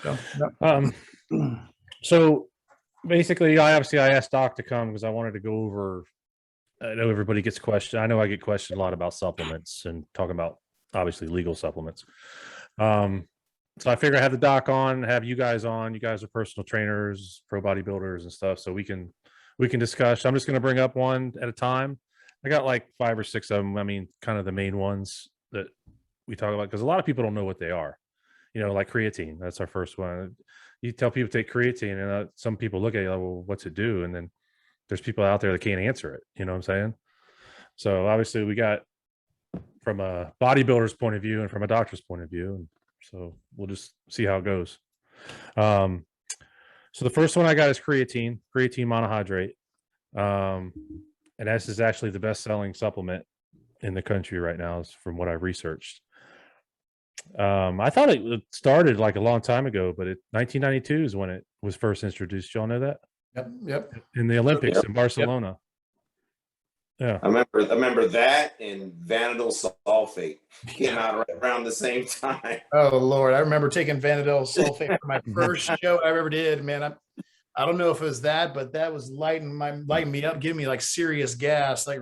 Yeah. So basically, I asked Doc to come because I wanted to go over. I know everybody gets questioned. I know I get questioned a lot about supplements and talking about obviously legal supplements. So I figure I have the doc on, have you guys on. You guys are personal trainers, pro bodybuilders and stuff. So we can discuss. I'm just going to bring up one at a time. I got like 5 or 6 of them. I mean, kind of the main ones that we talk about, because a lot of people don't know what they are. You know, like creatine. That's our first one. You tell people to take creatine, and some people look at you like, well, what's it do? And then there's people out there that can't answer it. You know what I'm saying? So obviously we got from a bodybuilder's point of view and from a doctor's point of view. And so we'll just see how it goes. So the first one I got is creatine monohydrate. And this is actually the best selling supplement in the country right now, from what I've researched. I thought it started like a long time ago, but 1992 is when it was first introduced. Y'all know that? Yep. In the Olympics in Barcelona. Yeah. I remember that and Vanadyl sulfate came out right around the same time. Oh Lord, I remember taking Vanadyl sulfate for my first show I ever did. Man, I don't know if it was that, but that was lighting me up, giving me like serious gas, like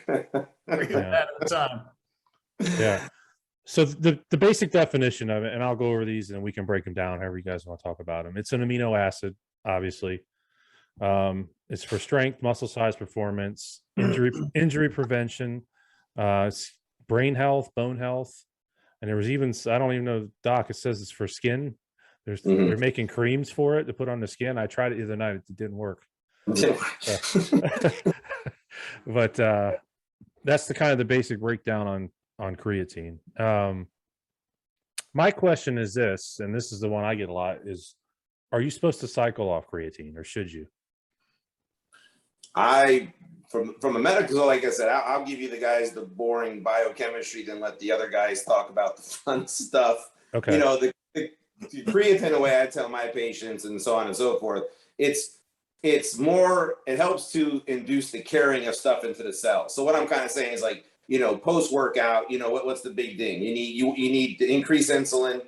at the time. Yeah. So the basic definition of it, and I'll go over these and we can break them down however you guys want to talk about them. It's an amino acid, obviously. It's for strength, muscle size, performance, injury prevention, it's brain health, bone health, and there was even, I don't even know, Doc, it says it's for skin. They're making creams for it to put on the skin. I tried it the other night; it didn't work. But that's the kind of the basic breakdown on creatine. My question is this, and this is the one I get a lot: is are you supposed to cycle off creatine, or should you? From a medical, like I said, I'll give you the guys the boring biochemistry, then let the other guys talk about the fun stuff. Okay. You know, the creatine, the way I tell my patients and so on and so forth, it's more, it helps to induce the carrying of stuff into the cell. So what I'm kind of saying is, like, you know, post-workout, you know, what's the big thing? You need to increase insulin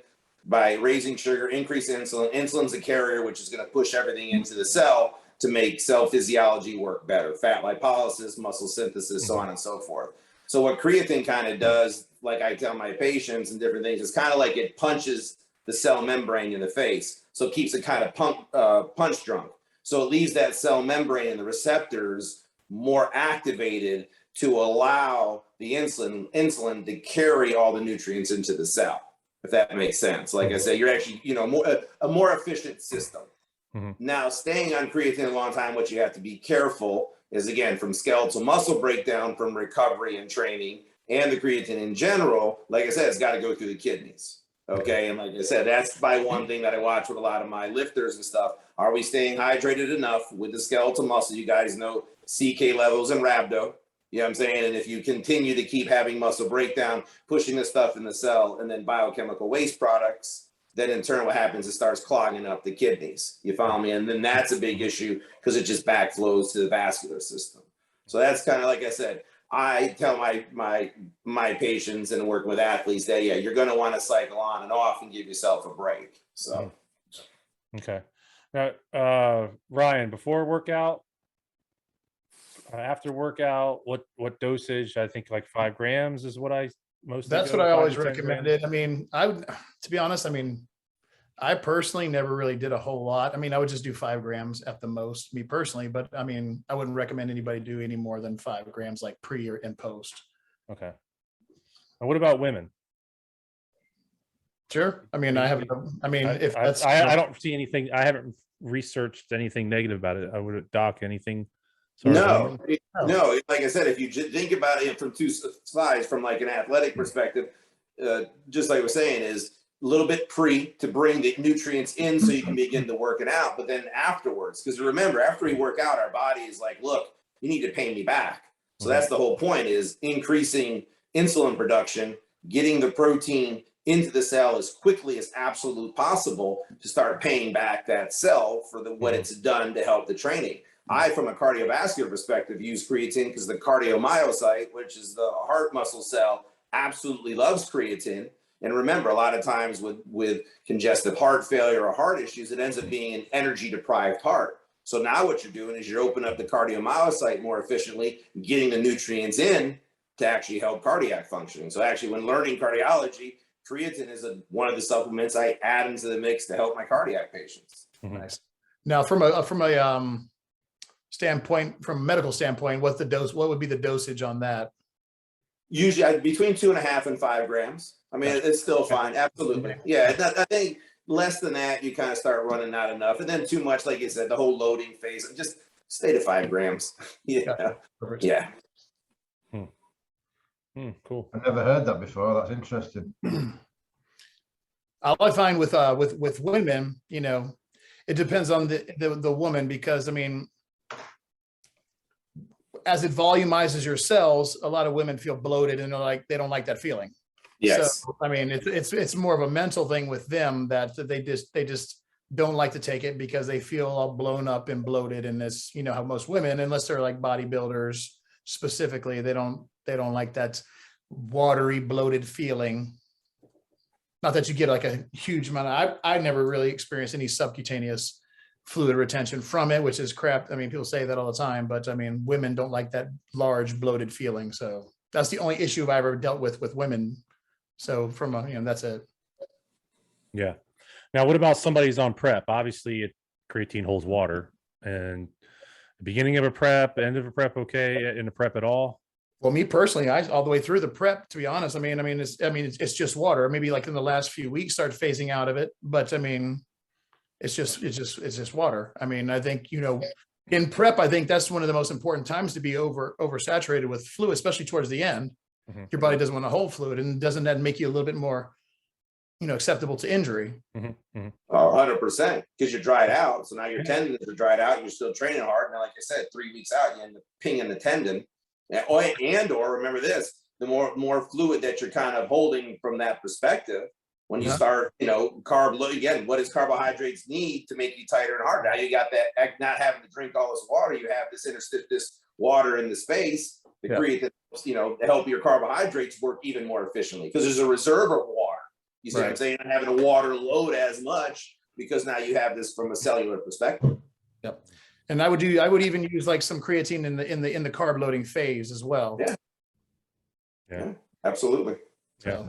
by raising sugar, increase insulin. Insulin's a carrier, which is going to push everything into the cell to make cell physiology work better. Fat lipolysis, muscle synthesis, so on and so forth. So what creatine kind of does, like I tell my patients and different things, it's kind of like it punches the cell membrane in the face. So it keeps it kind of punch drunk. So it leaves that cell membrane and the receptors more activated to allow the insulin to carry all the nutrients into the cell, if that makes sense. Like I said, you're actually, you know, a more efficient system. Now, staying on creatine a long time, what you have to be careful is, again, from skeletal muscle breakdown, from recovery and training, and the creatine in general, like I said, it's got to go through the kidneys. Okay. And like I said, that's by one thing that I watch with a lot of my lifters and stuff. Are we staying hydrated enough with the skeletal muscle? You guys know CK levels and rhabdo. You know what I'm saying? And if you continue to keep having muscle breakdown, pushing the stuff in the cell, and then biochemical waste products, then in turn what happens, it starts clogging up the kidneys. You follow me? And then that's a big issue because it just backflows to the vascular system. So that's kind of, like I said, I tell my patients and working with athletes that, yeah, you're going to want to cycle on and off and give yourself a break. So. Okay. Now, Ryan, before workout, after workout, what dosage? I think like 5 grams is what I That's what I always recommended. I mean, to be honest, I mean, I personally never really did a whole lot. I mean, I would just do 5 grams at the most, me personally, but I mean, I wouldn't recommend anybody do any more than 5 grams, like pre or and post. Okay. And what about women? Sure. I mean, I don't see anything. I haven't researched anything negative about it. I would, Doc, anything. No. Like I said, if you think about it from two sides, from like an athletic perspective, just like I was saying, is a little bit pre to bring the nutrients in so you can begin to work it out. But then afterwards, because remember, after we work out, our body is like, look, you need to pay me back. So that's the whole point, is increasing insulin production, getting the protein into the cell as quickly as absolutely possible to start paying back that cell for what it's done to help the training. I, from a cardiovascular perspective, use creatine because the cardiomyocyte, which is the heart muscle cell, absolutely loves creatine. And remember, a lot of times with congestive heart failure or heart issues, it ends up being an energy deprived heart. So now what you're doing is you're opening up the cardiomyocyte more efficiently, getting the nutrients in to actually help cardiac function. So actually, when learning cardiology, creatine is one of the supplements I add into the mix to help my cardiac patients. Nice. Now, from a standpoint, from a medical standpoint, what would be the dosage on that? Usually between 2.5 and 5 grams. I mean, it's still fine. Absolutely. Yeah. I think less than that, you kind of start running not enough. And then too much, like you said, the whole loading phase, just stay to 5 grams. Yeah. Perfect. Yeah. Cool. I've never heard that before. That's interesting. I find with women, you know, it depends on the woman, because I mean, as it volumizes your cells, a lot of women feel bloated and they don't like that feeling. Yes. So, I mean, it's more of a mental thing with them, that they just don't like to take it because they feel all blown up and bloated. And it's, you know, how most women, unless they're like bodybuilders specifically, they don't like that watery, bloated feeling. Not that you get like a huge amount. I never really experienced any subcutaneous fluid retention from it, which is crap. I mean, people say that all the time, but I mean, women don't like that large bloated feeling. So that's the only issue I've ever dealt with women. So from a, you know, that's it. Yeah. Now, what about somebody's on prep? Obviously, creatine holds water, and the beginning of a prep, end of a prep, okay, in a prep at all? Well, me personally, all the way through the prep, to be honest, I mean, it's just water. Maybe like in the last few weeks, start phasing out of it, but I mean, it's just water. I mean, I think, you know, in prep, I think that's one of the most important times to be oversaturated with fluid, especially towards the end. Mm-hmm. Your body doesn't want to hold fluid, and doesn't that make you a little bit more, you know, acceptable to injury? Mm-hmm. Mm-hmm. 100%, because you're dried out. So now your tendons are dried out. You're still training hard. Now, like I said, 3 weeks out, you end up pinging the tendon. Or remember this, the more fluid that you're kind of holding from that perspective, when you start, you know, again, what does carbohydrates need to make you tighter and harder? Now you got that, not having to drink all this water, you have this interstitious water in the space to create that, you know, to help your carbohydrates work even more efficiently, because there's a reserve of water. You see what I'm saying? You're not having to water load as much, because now you have this from a cellular perspective. Yep. And I would even use like some creatine in the carb loading phase as well. Yeah, absolutely. Yeah.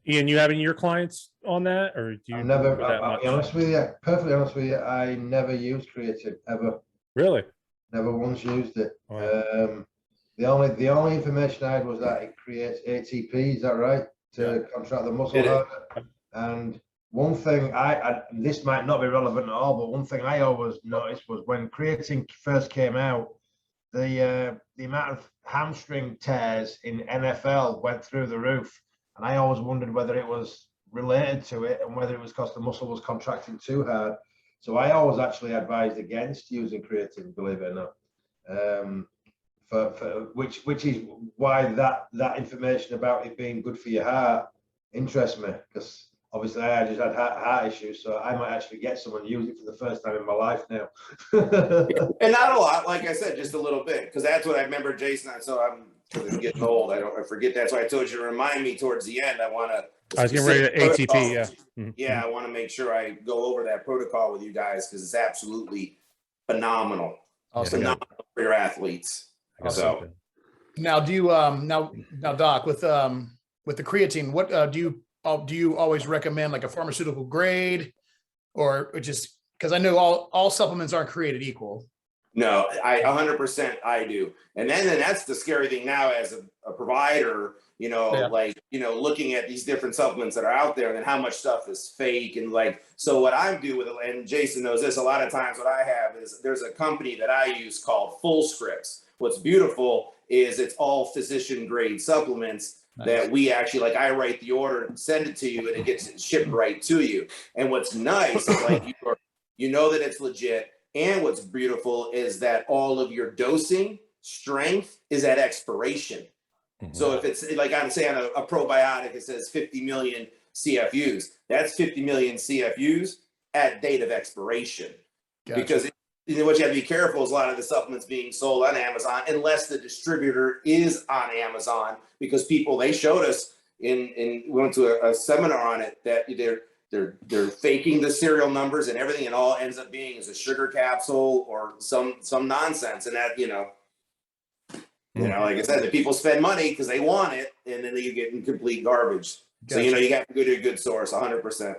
Ian, you having your clients on that, or do you? I'll be honest with you, perfectly honest with you, I never used creatine ever. Really? Never once used it. Wow. The only information I had was that it creates ATP. Is that right? To contract the muscle harder. And one thing this might not be relevant at all, but one thing I always noticed was when creatine first came out, the amount of hamstring tears in NFL went through the roof, and I always wondered whether it was related to it and whether it was because the muscle was contracting too hard. So I always actually advised against using creatine, believe it or not. Which is why that information about it being good for your heart interests me, because obviously I just had heart issues, so I might actually get someone use it for the first time in my life now. And not a lot, like I said, just a little bit, because that's what I remember, Jason. So I'm getting old. I forget. That's why I told you to remind me towards the end. I was getting ready to ATP. Yeah. Mm-hmm. Yeah, I want to make sure I go over that protocol with you guys, because it's absolutely phenomenal. Phenomenal for your athletes. So now, do you now Doc, with the creatine, what do you always recommend, like a pharmaceutical grade, or just because I know all supplements aren't created equal? No, 100% I do. And then that's the scary thing now as a provider, you know, like, you know, looking at these different supplements that are out there, and then how much stuff is fake. And like, so what I do with it, and Jason knows this, a lot of times what I have is there's a company that I use called Full Scripts. What's beautiful is it's all physician grade supplements that we actually, like, I write the order and send it to you, and it gets shipped right to you. And what's nice is like, you know that it's legit. And what's beautiful is that all of your dosing strength is at expiration. Mm-hmm. So if it's like I'm saying a probiotic, it says 50 million CFUs. That's 50 million CFUs at date of expiration. Gotcha. Because what you have to be careful is a lot of the supplements being sold on Amazon, unless the distributor is on Amazon, because they showed us we went to a seminar on it, that they're faking the serial numbers and everything, and all ends up being is a sugar capsule or some nonsense. And that, like I said, the people spend money because they want it, and then you get in complete garbage. Gotcha. So, you got to go to a good source, 100%.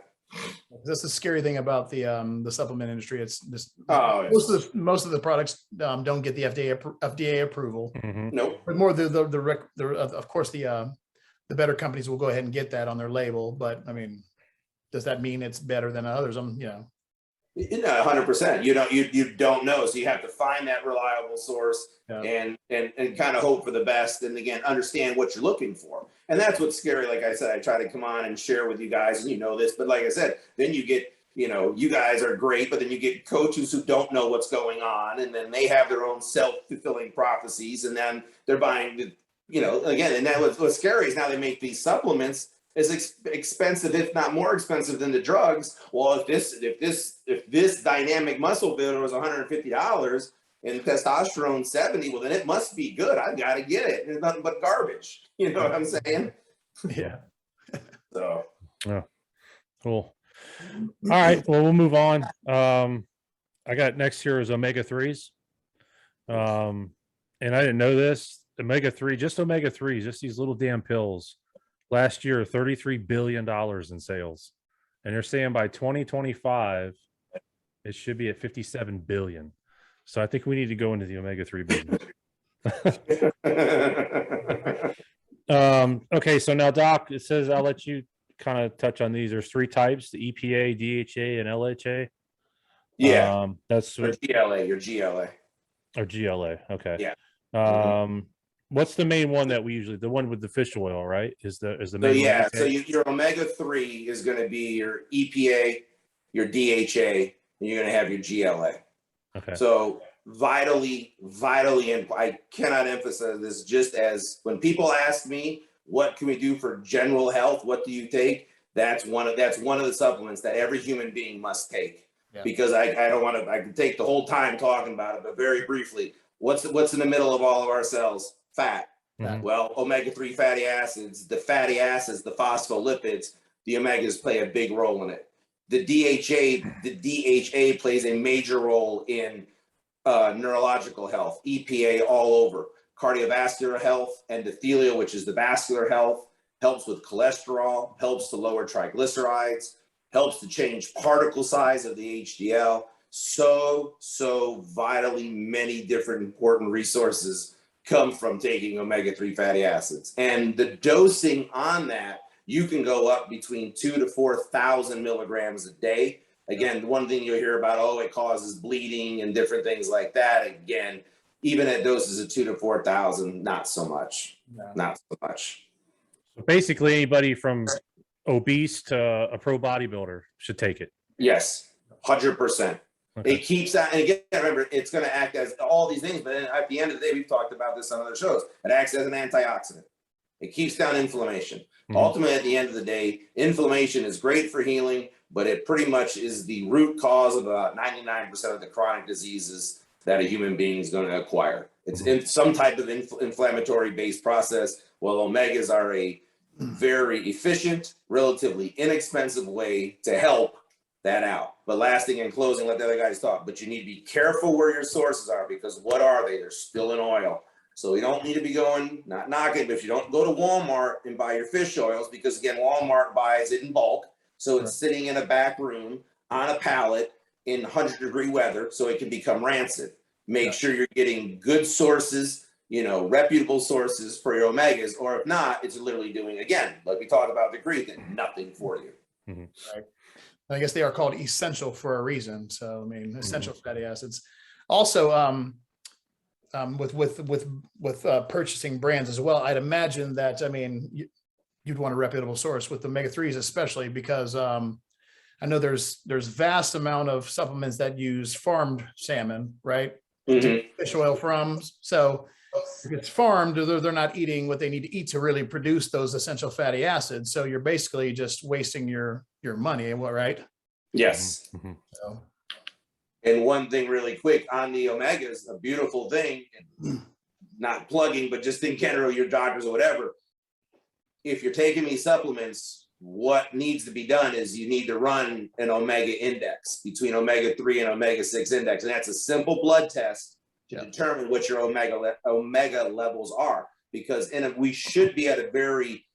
That's the scary thing about the supplement industry. It's just most of the products don't get the FDA approval. Mm-hmm. Nope. But more of course the better companies will go ahead and get that on their label. But I mean, does that mean it's better than others? 100%. You don't know, so you have to find that reliable source and kind of hope for the best, and again understand what you're looking for. And that's what's scary. Like I said, I try to come on and share with you guys, and this. But like I said, then you get you guys are great, but then you get coaches who don't know what's going on, and then they have their own self-fulfilling prophecies, and then they're buying again. And then what's scary is now they make these supplements is expensive, if not more expensive than the drugs. Well, if this dynamic muscle builder was $150 and testosterone 70, well then it must be good. I've got to get it. It's nothing but garbage. You know what I'm saying? Yeah. So. Yeah. Cool. All right. Well, we'll move on. I got next here is omega-3s. And I didn't know this. Omega-3, just omega-3s, just these little damn pills. Last year, $33 billion in sales. And they're saying by 2025, it should be at 57 billion. So I think we need to go into the omega-3 business. Okay, so now, Doc, it says I'll let you kind of touch on these. There's 3 types: the EPA, DHA, and LHA. Yeah, that's your GLA. Or GLA. Okay. Yeah. What's the main one that we usually, the one with the fish oil, right? Is the main one? Yeah. Okay? So your omega-3 is going to be your EPA, your DHA, and you're going to have your GLA. Okay. So vitally, and I cannot emphasize this, just as when people ask me, what can we do for general health? What do you take? That's one of the supplements that every human being must take. Yeah. Because I don't want to, I can take the whole time talking about it, but very briefly, what's in the middle of all of our cells? Fat. Mm-hmm. Well, omega-3 fatty acids, the phospholipids, the omegas play a big role in it. The DHA plays a major role in neurological health, EPA all over, cardiovascular health, endothelial, which is the vascular health, helps with cholesterol, helps to lower triglycerides, helps to change particle size of the HDL. So vitally many different important resources come from taking omega-3 fatty acids. And the dosing on that, you can go up between 2,000 to 4,000 milligrams a day. Again, one thing you'll hear about, it causes bleeding and different things like that. Again, even at doses of 2,000 to 4,000, not so much. No. Not so much. So basically, anybody from obese to a pro bodybuilder should take it. Yes, 100%. Okay. It keeps that, and again, remember, it's going to act as all these things, but then at the end of the day, we've talked about this on other shows. It acts as an antioxidant. It keeps down inflammation. Mm-hmm. Ultimately, at the end of the day, inflammation is great for healing, but it pretty much is the root cause of about 99% of the chronic diseases that a human being is going to acquire. It's in some type of inflammatory-based process. Well, omegas are a very efficient, relatively inexpensive way to help that out. But last thing in closing, let the other guys talk, but you need to be careful where your sources are, because what are they? They're spilling oil. So we don't need to be going, not knocking, but if you don't go to Walmart and buy your fish oils, because again, Walmart buys it in bulk. So it's sitting in a back room on a pallet in 100-degree weather, so it can become rancid. Make sure you're getting good sources, reputable sources for your omegas, or if not, it's literally doing, again, like we talked about the creatine, nothing for you. Mm-hmm. Right. I guess they are called essential for a reason. So, I mean, essential fatty acids. Also, with purchasing brands as well, I'd imagine that, I mean, you'd want a reputable source with omega-3s, especially because I know there's vast amount of supplements that use farmed salmon, right? Mm-hmm. Fish oil from. So if it's farmed, they're not eating what they need to eat to really produce those essential fatty acids. So you're basically just wasting your money, right? Yes. Mm-hmm. So. And one thing really quick on the omegas, a beautiful thing, not plugging, but just in general, your doctors or whatever, if you're taking these supplements, what needs to be done is you need to run an omega index between omega-3 and omega-6 index. And that's a simple blood test to determine what your omega levels are, because we should be at a very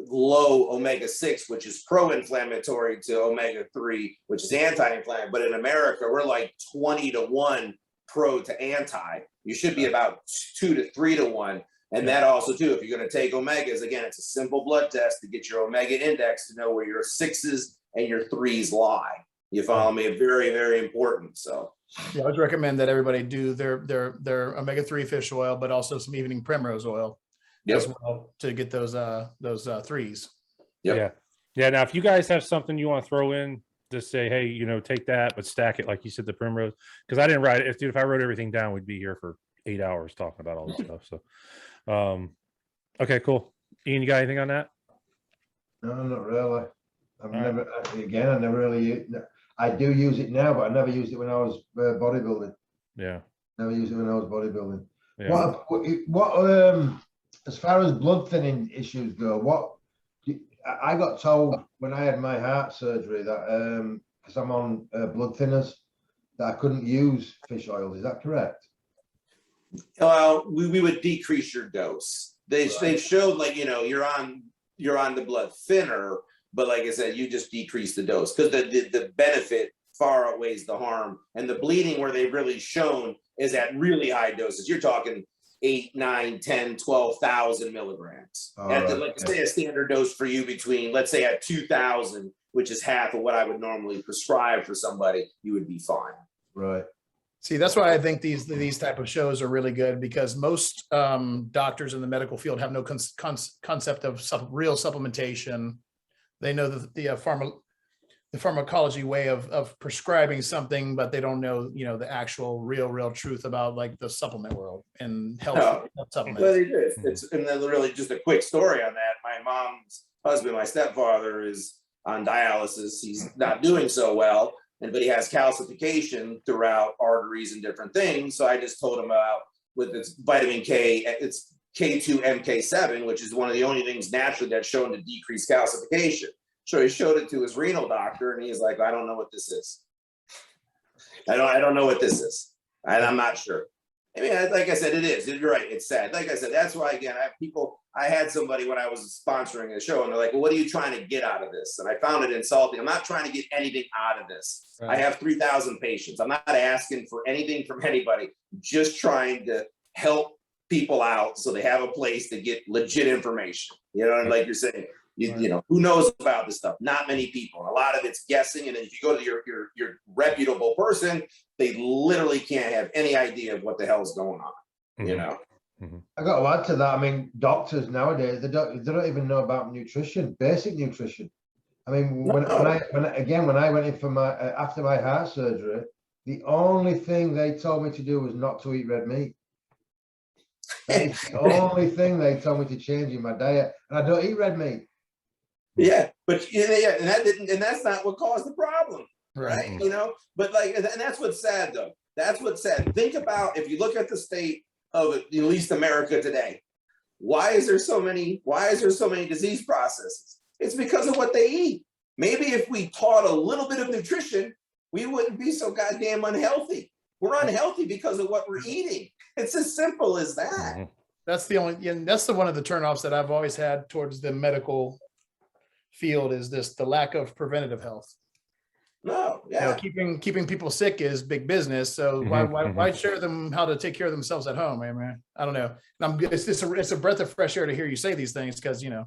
low omega-6, which is pro-inflammatory, to omega-3, which is anti-inflammatory. But in America, we're like 20 to 1 pro to anti. You should be about 2 to 3 to 1. And that also too, if you're going to take omegas, again, it's a simple blood test to get your omega index to know where your 6s and your 3s lie. You follow me? Very, very important. So yeah, I would recommend that everybody do their omega-3 fish oil, but also some evening primrose oil as well to get those 3s. Yeah. Now, if you guys have something you want to throw in, just say, hey, you know, take that, but stack it like you said, the primrose. Because I didn't write it. If I wrote everything down, we'd be here for 8 hours talking about all this stuff. So, okay, cool. Ian, you got anything on that? No, not really. I never really. I do use it now, but I never used it when I was bodybuilding. Yeah. Never used it when I was bodybuilding. Yeah. What as far as blood thinning issues go, I got told when I had my heart surgery that because I'm on blood thinners, that I couldn't use fish oils. Is that correct? Well, we would decrease your dose. They've showed, like, you know, you're on the blood thinner, but like I said, you just decrease the dose because the benefit far outweighs the harm. And the bleeding where they've really shown is at really high doses. You're talking 8, 9, 10, 12,000 milligrams. Say a standard dose for you between, let's say at 2,000, which is half of what I would normally prescribe for somebody, you would be fine. Right. See, that's why I think these type of shows are really good, because most doctors in the medical field have no concept of real supplementation. They know the pharmacology way of prescribing something, but they don't know, you know, the actual real truth about like the supplement world and health supplements. But it is. And then really just a quick story on that. My mom's husband, my stepfather, is on dialysis. He's not doing so well, but he has calcification throughout arteries and different things. So I just told him about with its vitamin K, it's K2 MK7, which is one of the only things naturally that's shown to decrease calcification. So he showed it to his renal doctor, and he's like, I don't know what this is. I don't know what this is. I'm not sure. I mean, like I said, it is. You're right. It's sad. Like I said, that's why, again, I had somebody when I was sponsoring a show, and they're like, well, what are you trying to get out of this? And I found it insulting. I'm not trying to get anything out of this. Right. I have 3,000 patients. I'm not asking for anything from anybody. I'm just trying to help people out so they have a place to get legit information. You know, and like you're saying, you know, who knows about this stuff? Not many people. And a lot of it's guessing. And if you go to your reputable person, they literally can't have any idea of what the hell is going on, you know? I got to add to that. I mean, doctors nowadays, they don't even know about nutrition, basic nutrition. I mean, when I went in for my, after my heart surgery, the only thing they told me to do was not to eat red meat. That's the only thing they told me to change in my diet. And I don't eat red meat. Yeah, but and that's not what caused the problem, right? You know, but like, and that's what's sad though. That's what's sad. Think about, if you look at the state of at least America today, why is there so many disease processes? It's because of what they eat. Maybe if we taught a little bit of nutrition, we wouldn't be so goddamn unhealthy. We're unhealthy because of what we're eating. It's as simple as that. That's the one of the turnoffs that I've always had towards the medical field, is the lack of preventative health. No, yeah. You know, keeping people sick is big business. So why share them how to take care of themselves at home? I mean, I don't know. It's a breath of fresh air to hear you say these things, because, you know,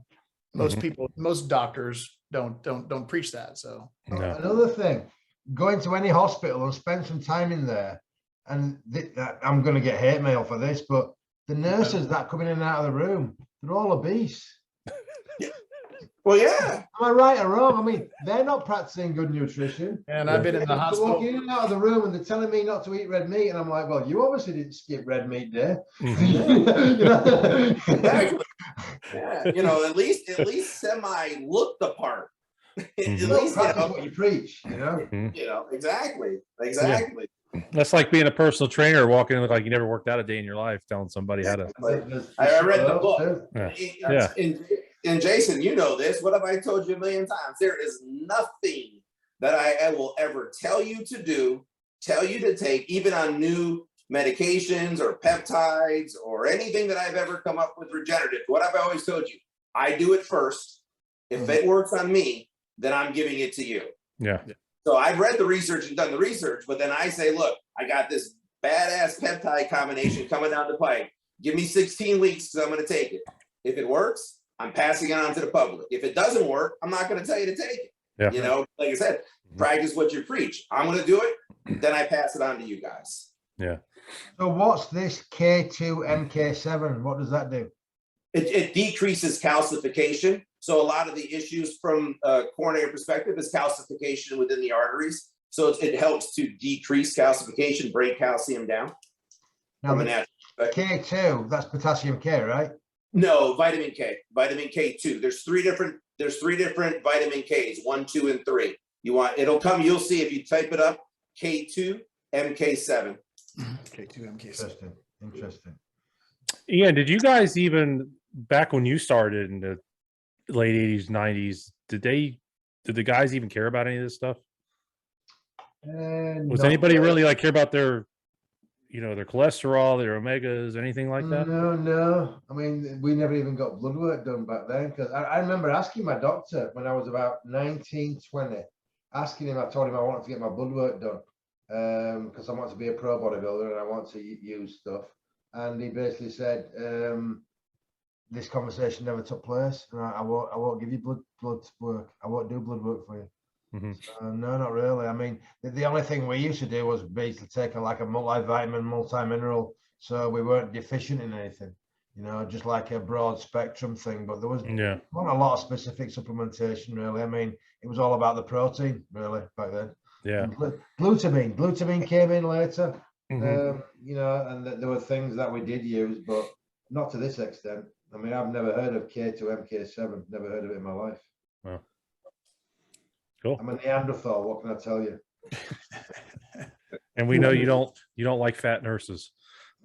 most doctors don't preach that. So another thing, going to any hospital and spend some time in there, and I'm going to get hate mail for this, but the nurses that come in and out of the room, they're all obese. Well, yeah. Am I right or wrong? I mean, they're not practicing good nutrition. And I've been in the hospital. Walking in and out of the room, and they're telling me not to eat red meat, and I'm like, well, you obviously didn't skip red meat day. Exactly. Yeah. You know, at least semi look the part. At least practice what you preach. You know. You know, exactly. Yeah. That's like being a personal trainer, walking in look like you never worked out a day in your life, telling somebody how to. I read the book. And Jason, you know this. What have I told you a million times? There is nothing that I will ever tell you to do, tell you to take, even on new medications or peptides or anything that I've ever come up with regenerative. What have I always told you? I do it first. If it works on me, then I'm giving it to you. Yeah. So I've read the research and done the research, but then I say, look, I got this badass peptide combination coming down the pipe. Give me 16 weeks because I'm going to take it. If it works, I'm passing it on to the public. If it doesn't work, I'm not going to tell you to take it. Yeah. You know, like I said, practice what you preach. I'm going to do it. Then I pass it on to you guys. Yeah. So what's this K2MK7? What does that do? It decreases calcification. So a lot of the issues from a coronary perspective is calcification within the arteries. So it helps to decrease calcification, break calcium down. Now, From a natural perspective. K2, that's potassium K, right? No, vitamin K, vitamin K2. There's three different vitamin Ks, 1, 2, and 3. It'll come, you'll see if you type it up, K2, MK7. K2, MK7. Interesting. Ian, did you guys even, back when you started in the late 80s, 90s, did the guys even care about any of this stuff? Was anybody really like care about their cholesterol, their omegas, anything like that? No. I mean, we never even got blood work done back then, because I remember asking my doctor when I was about 19, 20, asking him, I told him I wanted to get my blood work done because I want to be a pro bodybuilder and I want to use stuff. And he basically said, this conversation never took place, and I won't give you blood work. I won't do blood work for you. No, not really. I mean, the only thing we used to do was basically take a multivitamin, multi-mineral, so we weren't deficient in anything, just like a broad spectrum thing. But there was not a lot of specific supplementation, really. I mean, it was all about the protein, really, back then. Yeah. And glutamine came in later, and there were things that we did use, but not to this extent. I mean, I've never heard of K2 MK7, never heard of it in my life. Wow. Cool. I'm a Neanderthal. What can I tell you? And we know you don't like fat nurses.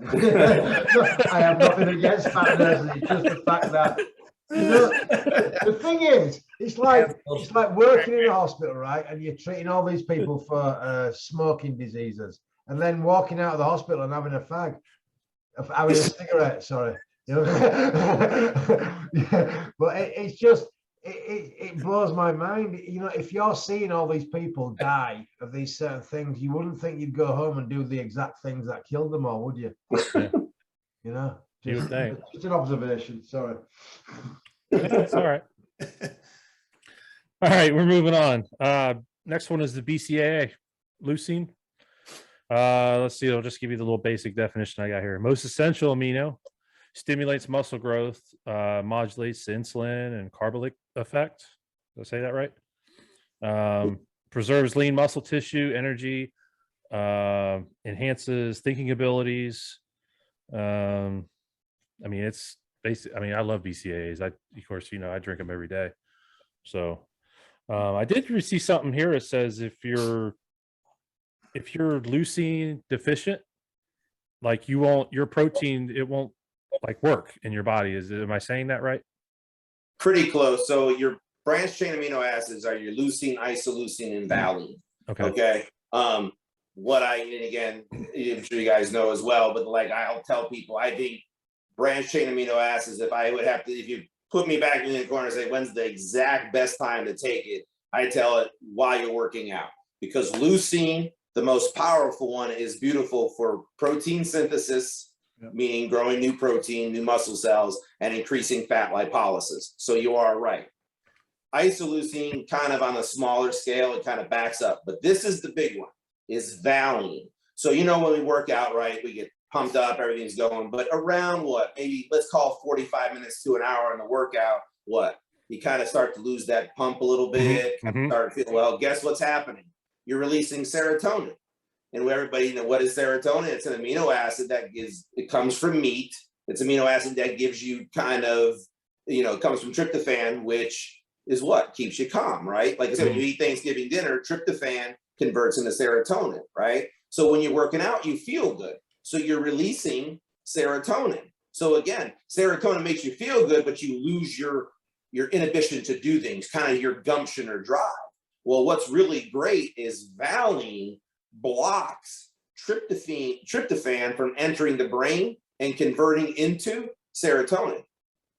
I have nothing against fat nurses. It's just the fact that the thing is, it's like working in a hospital, right? And you're treating all these people for smoking diseases, and then walking out of the hospital and having having a cigarette. Sorry. But it's just. It blows my mind. If you're seeing all these people die of these certain things, you wouldn't think you'd go home and do the exact things that killed them all, would you? You would think. Just an observation. Sorry. That's all right. All right, we're moving on. Next one is the BCAA, leucine. Let's see. I'll just give you the little basic definition I got here. Most essential amino. Stimulates muscle growth, modulates the insulin and carbolic effect. Did I say that right? Preserves lean muscle tissue, energy, enhances thinking abilities. I mean, it's basic. I mean, I love BCAAs. Of course, I drink them every day. So I did see something here. It says if you're leucine deficient, like your protein, it won't work in your body. Am I saying that right? Pretty close. So your branched chain amino acids are your leucine, isoleucine, and valine. Okay. And again, I'm sure you guys know as well, but I'll tell people, I think branched chain amino acids, if you put me back in the corner and say, when's the exact best time to take it? I tell it while you're working out, because leucine, the most powerful one, is beautiful for protein synthesis, meaning growing new protein, new muscle cells, and increasing fat lipolysis. So you are right. Isoleucine, kind of on a smaller scale, it kind of backs up. But this is the big one, is valine. So when we work out, right, we get pumped up, everything's going. But around maybe let's call 45 minutes to an hour in the workout, you kind of start to lose that pump a little bit, start to feel, well, guess what's happening? You're releasing serotonin. And everybody what is serotonin? It's an amino acid it comes from meat. It's amino acid that gives you it comes from tryptophan, which is what keeps you calm, right? Like I said, when you eat Thanksgiving dinner, tryptophan converts into serotonin, right? So when you're working out, you feel good. So you're releasing serotonin. So again, serotonin makes you feel good, but you lose your your inhibition to do things, kind of your gumption or drive. Well, what's really great is valine blocks tryptophan from entering the brain and converting into serotonin.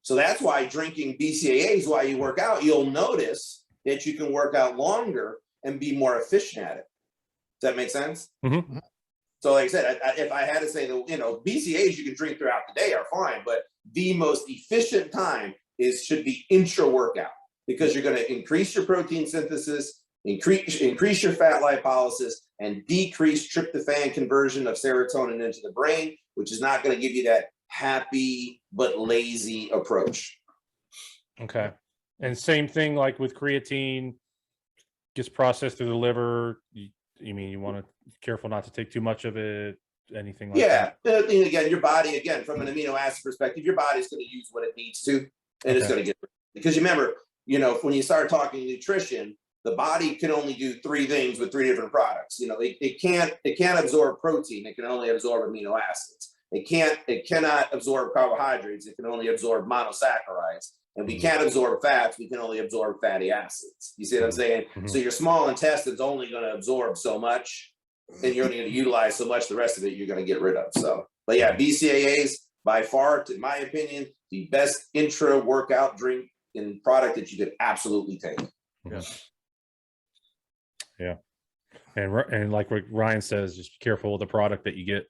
So that's why drinking BCAAs while you work out, you'll notice that you can work out longer and be more efficient at it. Does that make sense? Mm-hmm. So like I said, if I had to say that, you know, BCAAs you can drink throughout the day are fine, but the most efficient time should be intra-workout, because you're going to increase your protein synthesis, increase your fat lipolysis, and decrease tryptophan conversion of serotonin into the brain, which is not going to give you that happy but lazy approach. Okay. And same thing like with creatine, gets processed through the liver. You mean you want to be careful not to take too much of it, anything like that? Yeah. Again, your body, again, from an amino acid perspective, your body's going to use what it needs to, and it's going to get, because you remember, you know, when you start talking nutrition, the body can only do 3 things with 3 different products. You know, it can't absorb protein. It can only absorb amino acids. It cannot absorb carbohydrates. It can only absorb monosaccharides. And we can't absorb fats. We can only absorb fatty acids. You see what I'm saying? Mm-hmm. So your small intestine's only going to absorb so much, and you're only going to utilize so much. The rest of it you're going to get rid of. So, but yeah, BCAAs by far, in my opinion, the best intra-workout drink and product that you could absolutely take. Yeah. Yeah. And like what Ryan says, just be careful with the product that you get.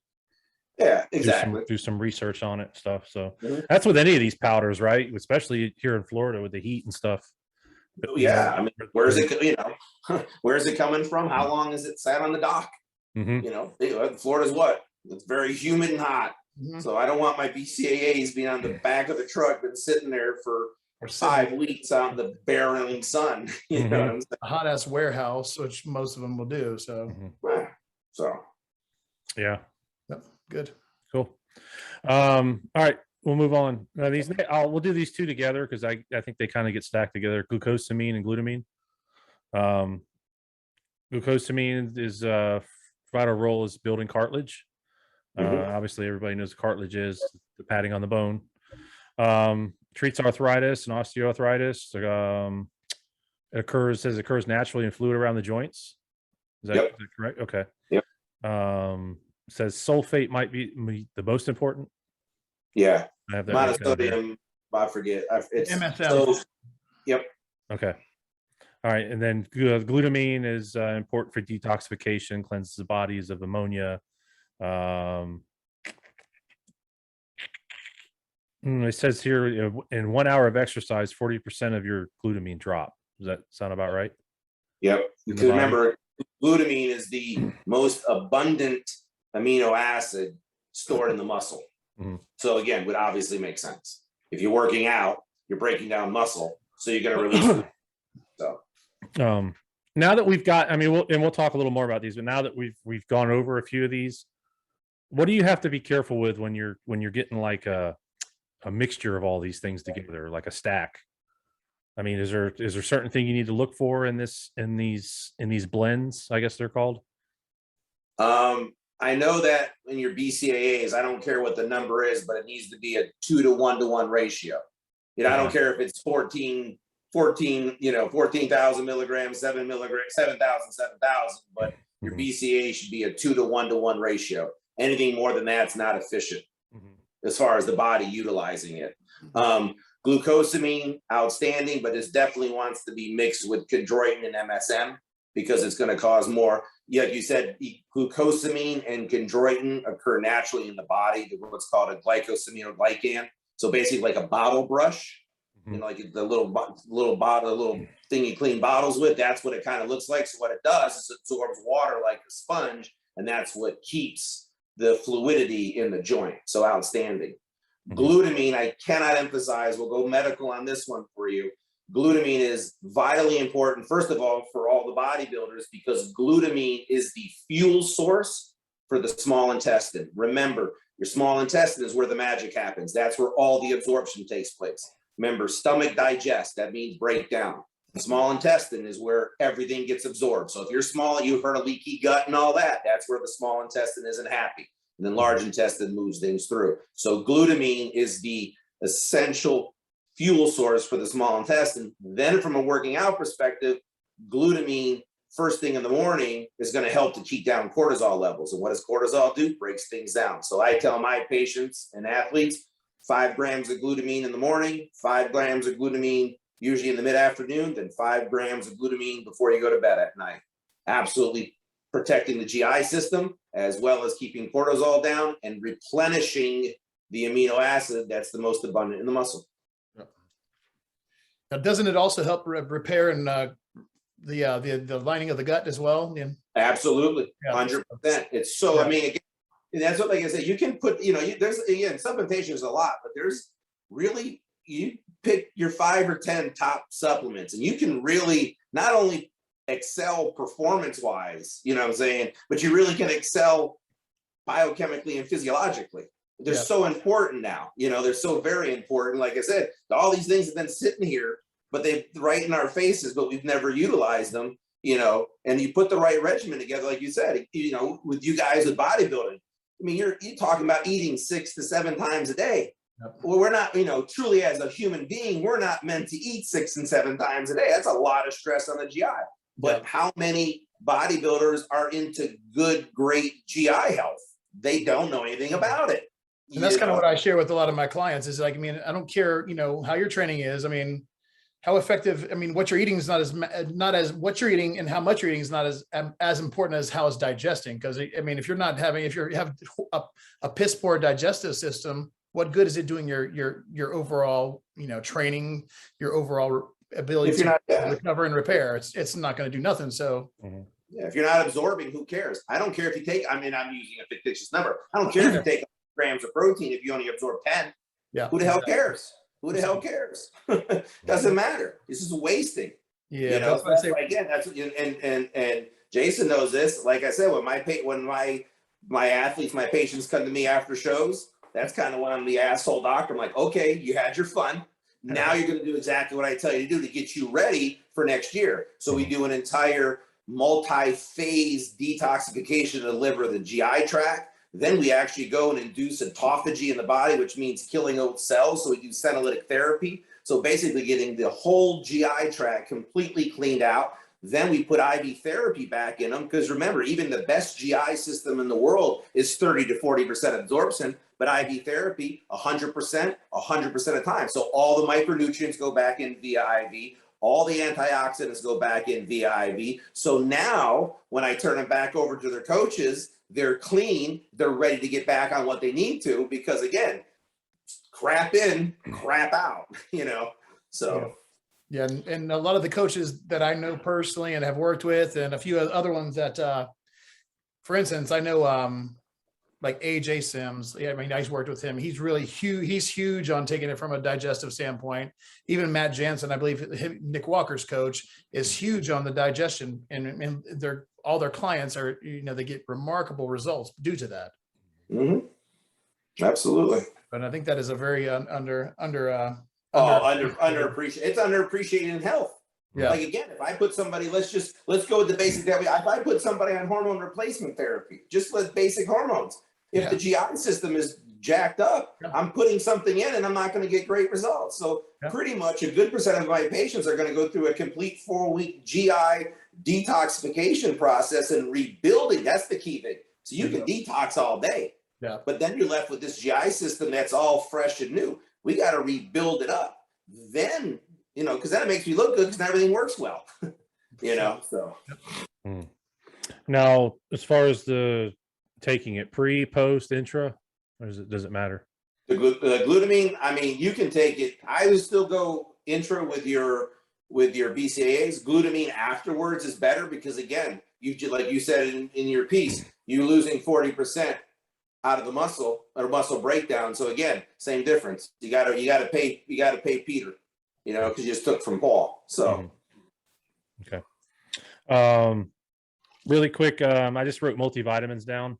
Yeah, exactly. Do some research on it, stuff. So that's with any of these powders, right? Especially here in Florida with the heat and stuff. But, yeah, I mean, where's it? You know, where's it coming from? How long is it sat on the dock? Mm-hmm. You know, Florida's what? It's very humid and hot. Mm-hmm. So I don't want my BCAAs being on the back of the truck and sitting there for 5 weeks out in the barreling sun. You know what I'm saying? A hot ass warehouse, which most of them will do. So, so yeah. Yep. Good. Cool. All right, we'll move on. We'll do these 2 together because I think they kind of get stacked together. Glucosamine and glutamine. Glucosamine is vital role is building cartilage. Obviously, everybody knows what cartilage is, the padding on the bone. Treats arthritis and osteoarthritis. It occurs naturally in fluid around the joints. Is that correct? Okay. Yep. Says sulfate might be the most important. Yeah. I have that monosodium. I forget. It's MSM. So, yep. Okay. All right. And then glutamine is important for detoxification, cleanses the bodies of ammonia. It says here in 1 hour of exercise, 40% of your glutamine drop. Does that sound about right? Yep. Because remember, glutamine is the most abundant amino acid stored in the muscle. So again, would obviously make sense. If you're working out, you're breaking down muscle, so you're going to release it. So now that we've got, I mean, we'll talk a little more about these, but now that we've gone over a few of these, what do you have to be careful with when you're getting like a mixture of all these things together, like a stack? I mean, is there certain thing you need to look for in these blends, I guess they're called? I know that in your BCAAs, I don't care what the number is, but it needs to be a 2 to 1 to 1 ratio. You know, I don't care if it's 14,000 milligrams, 7,000, 7,000, but your BCAA should be a 2 to 1 to 1 ratio. Anything more than that's not efficient as far as the body utilizing it. Glucosamine, outstanding, but this definitely wants to be mixed with chondroitin and MSM, because it's going to cause more. Like you said, glucosamine and chondroitin occur naturally in the body, what's called a glycosaminoglycan. So basically like a bottle brush, you know, like the little bottle, the little thing you clean bottles with, that's what it kind of looks like. So what it does is it absorbs water like a sponge, and that's what keeps the fluidity in the joint. So outstanding. Glutamine, I cannot emphasize, we'll go medical on this one for you. Glutamine is vitally important, first of all, for all the bodybuilders, because glutamine is the fuel source for the small intestine. Remember, your small intestine is where the magic happens. That's where all the absorption takes place. Remember, stomach digest, that means break down. The small intestine is where everything gets absorbed. So if you're small, you've heard of leaky gut and all that, that's where the small intestine isn't happy. And then large intestine moves things through. So glutamine is the essential fuel source for the small intestine. Then from a working out perspective, glutamine first thing in the morning is going to help to keep down cortisol levels. And what does cortisol do? Breaks things down. So I tell my patients and athletes 5 grams of glutamine in the morning, 5 grams of glutamine usually in the mid-afternoon, then 5 grams of glutamine before you go to bed at night. Absolutely protecting the GI system, as well as keeping cortisol down and replenishing the amino acid that's the most abundant in the muscle. Now, doesn't it also help repair and the lining of the gut as well? Yeah. Absolutely, Yeah. 100%. It's so, I mean, again, that's what, like I said, you can put, there's, again, supplementation is a lot, but there's really, you pick your 5 or 10 top supplements, and you can really not only excel performance-wise, you know what I'm saying, but you really can excel biochemically and physiologically. They're so important now, they're so very important. Like I said, all these things have been sitting here, but they're right in our faces, but we've never utilized them, and you put the right regimen together, like you said, with you guys with bodybuilding. I mean, you're talking about eating 6 to 7 times a day. Yep. Well, we're not, truly as a human being, we're not meant to eat 6 and 7 times a day. That's a lot of stress on the GI. But how many bodybuilders are into good, great GI health? They don't know anything about it. And that's kind of what I share with a lot of my clients is like, I mean, I don't care, how your training is. I mean, how effective, I mean, what you're eating is not as what you're eating and how much you're eating is not as important as how it's digesting. Because I mean, if you have a piss poor digestive system, what good is it doing your overall, training, your overall ability to recover and repair? It's not going to do nothing. So yeah, if you're not absorbing, who cares? I don't care if you take, I mean, I'm using a fictitious number. I don't care if you take grams of protein if you only absorb 10. Yeah. Who the hell cares? Who the hell cares? Doesn't matter. This is wasting. Yeah. That's what I say. Again, that's and Jason knows this. Like I said, when my athletes, my patients come to me after shows, that's kind of when I'm the asshole doctor. I'm like, okay, you had your fun. Now you're going to do exactly what I tell you to do to get you ready for next year. So we do an entire multi-phase detoxification of the liver, the GI tract. Then we actually go and induce autophagy in the body, which means killing old cells. So we do senolytic therapy. So basically getting the whole GI tract completely cleaned out. Then we put IV therapy back in them. Because remember, even the best GI system in the world is 30 to 40% absorption. But IV therapy, 100% of the time. So all the micronutrients go back in via IV. All the antioxidants go back in via IV. So now when I turn them back over to their coaches, they're clean, they're ready to get back on what they need to, because again, crap in, crap out, so. Yeah. And a lot of the coaches that I know personally and have worked with, and a few other ones that, for instance, I know, like AJ Sims. I mean, I worked with him. He's really huge. He's huge on taking it from a digestive standpoint. Even Matt Jansen, I believe Nick Walker's coach, is huge on the digestion, and all their clients are, they get remarkable results due to that. Mm-hmm. Absolutely. But I think that is a very underappreciated. It's underappreciated in health. Yeah. Like again, if I put somebody, let's go with the basic that if I put somebody on hormone replacement therapy, just with basic hormones, if the GI system is jacked up, I'm putting something in and I'm not going to get great results. So pretty much a good percent of my patients are going to go through a complete 4-week GI detoxification process and rebuilding. That's the key thing. So you can detox all day, but then you're left with this GI system that's all fresh and new. We got to rebuild it up. Then, because then it makes me look good because everything works well, so. Now, as far as the taking it pre, post, intra, or does it matter? The glutamine, I mean, you can take it. I would still go intra with your BCAAs. Glutamine afterwards is better because again, like you said in your piece, you're losing 40% out of the muscle or muscle breakdown. So again, same difference. You gotta pay Peter, because you just took from Paul. So okay. Really quick, I just wrote multivitamins down.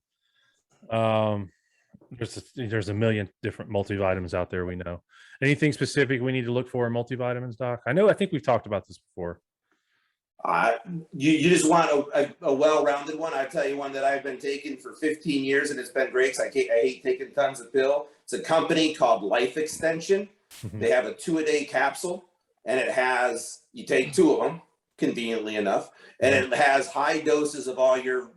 There's a million different multivitamins out there. We know. Anything specific we need to look for in multivitamins, Doc? I think we've talked about this before. You just want a well-rounded one. I tell you one that I've been taking for 15 years and it's been great. I hate taking tons of pill. It's a company called Life Extension. They have a 2-a-day capsule, and it has, you take 2 of them, conveniently enough, and it has high doses of all your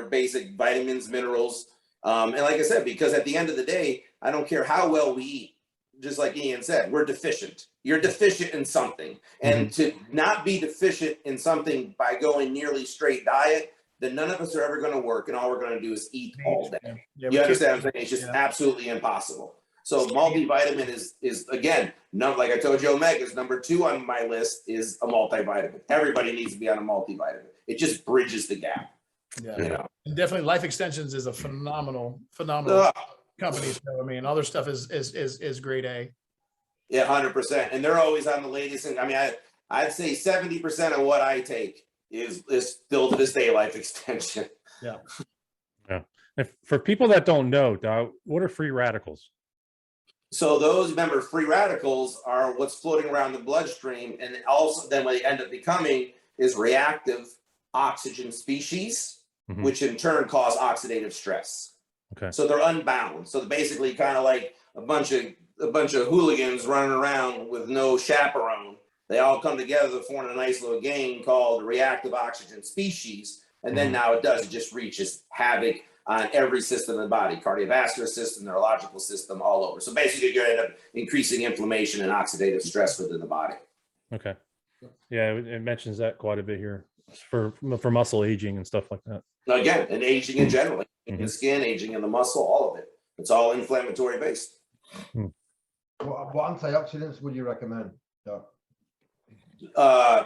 basic vitamins, minerals. And like I said, because at the end of the day, I don't care how well we eat, just like Ian said, we're deficient. You're deficient in something. And to not be deficient in something by going nearly straight diet, then none of us are ever going to work, and all we're going to do is eat all day. You understand what I'm saying? It's just absolutely impossible. So multivitamin is again, like I told you, omegas, number 2 on my list is a multivitamin. Everybody needs to be on a multivitamin. It just bridges the gap. Yeah, you know? And definitely Life Extensions is a phenomenal company. So, I mean, all their stuff is grade A. Yeah, 100%. And they're always on the latest. And I mean, I'd say 70% of what I take is still to this day Life Extension. Yeah. Yeah. And for people that don't know, Doc, what are free radicals? So those, remember, free radicals are what's floating around the bloodstream, and also then what they end up becoming is reactive oxygen species, which in turn cause oxidative stress. Okay. So they're unbound. So basically, kind of like a bunch of hooligans running around with no chaperone. They all come together to form a nice little gang called reactive oxygen species, and then now it just reaches havoc on every system in the body, cardiovascular system, neurological system, all over. So basically, you end up increasing inflammation and oxidative stress within the body. Okay. Yeah, it mentions that quite a bit here for muscle aging and stuff like that. Again, and aging in general, in the skin, aging in the muscle, all of it. It's all inflammatory based. What antioxidants would you recommend, Doc?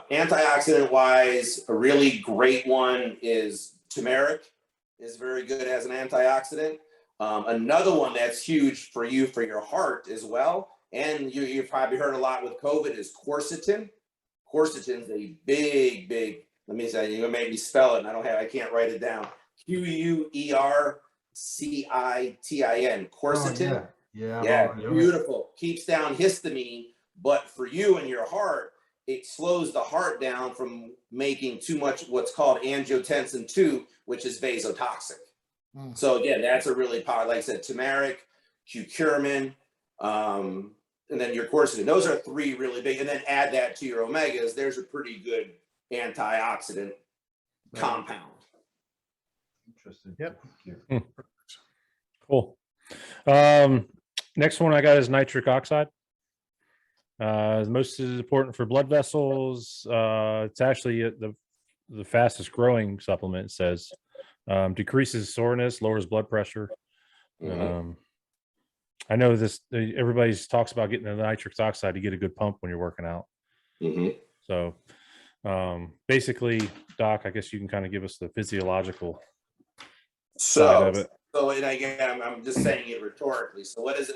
Antioxidant wise, a really great one is turmeric. Is very good as an antioxidant. Another one that's huge for you for your heart as well, and you've probably heard a lot with COVID, is quercetin. Quercetin is a big. Let me say, you're gonna make me spell it, and I can't write it down. Quercitin. Quercetin. Yeah, beautiful. Keeps down histamine, but for you and your heart, it slows the heart down from making too much what's called angiotensin 2, which is vasotoxic. So again, that's a really powerful, like I said, turmeric, curcumin, and then your quercetin. Those are 3 really big. And then add that to your omegas. There's a pretty good antioxidant compound. Interesting. Yep. Thank you. Cool. Next one I got is nitric oxide. Most is important for blood vessels. It's actually the fastest growing supplement. It says decreases soreness, lowers blood pressure. I know this. Everybody talks about getting the nitric oxide to get a good pump when you're working out. So basically, Doc, I guess you can kind of give us the physiological side of it. So, and again, I'm just saying it rhetorically. So, what is it?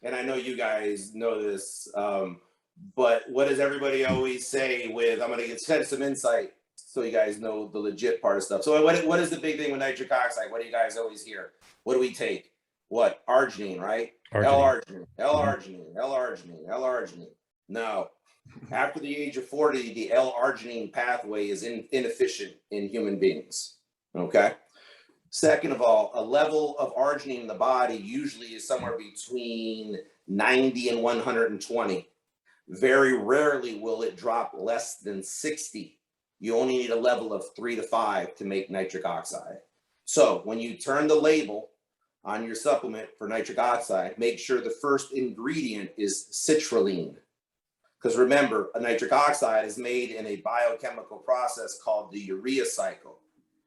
And I know you guys know this, but what does everybody always say with, I'm going to shed some insight so you guys know the legit part of stuff. So what is the big thing with nitric oxide? What do you guys always hear? What do we take? What? Arginine, right? L-arginine, L-arginine, L-arginine, L-arginine. No. After the age of 40, the L-arginine pathway is inefficient in human beings. Okay? Second of all, a level of arginine in the body usually is somewhere between 90 and 120. Very rarely will it drop less than 60. You only need a level of 3 to 5 to make nitric oxide. So when you turn the label on your supplement for nitric oxide, make sure the first ingredient is citrulline. Because remember, a nitric oxide is made in a biochemical process called the urea cycle.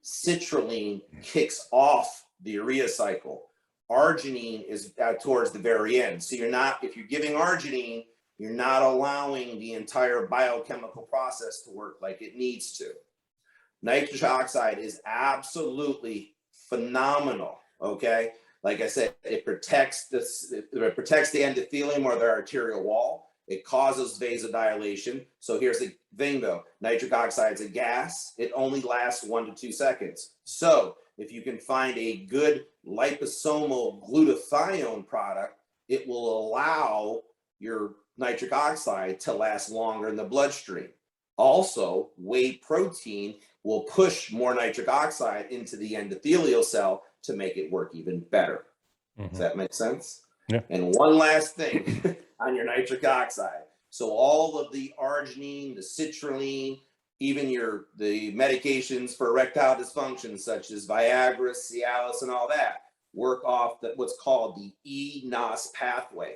Citrulline kicks off the urea cycle. Arginine is towards the very end. So if you're giving arginine, you're not allowing the entire biochemical process to work like it needs to. Nitric oxide is absolutely phenomenal, okay? Like I said, it protects the endothelium or the arterial wall. It causes vasodilation. So here's the thing though, nitric oxide is a gas. It only lasts 1 to 2 seconds. So if you can find a good liposomal glutathione product, it will allow your nitric oxide to last longer in the bloodstream. Also, whey protein will push more nitric oxide into the endothelial cell to make it work even better. Does that make sense? Yeah. And one last thing. on your nitric oxide. So all of the arginine, the citrulline, even the medications for erectile dysfunction, such as Viagra, Cialis, and all that, work off what's called the eNOS pathway.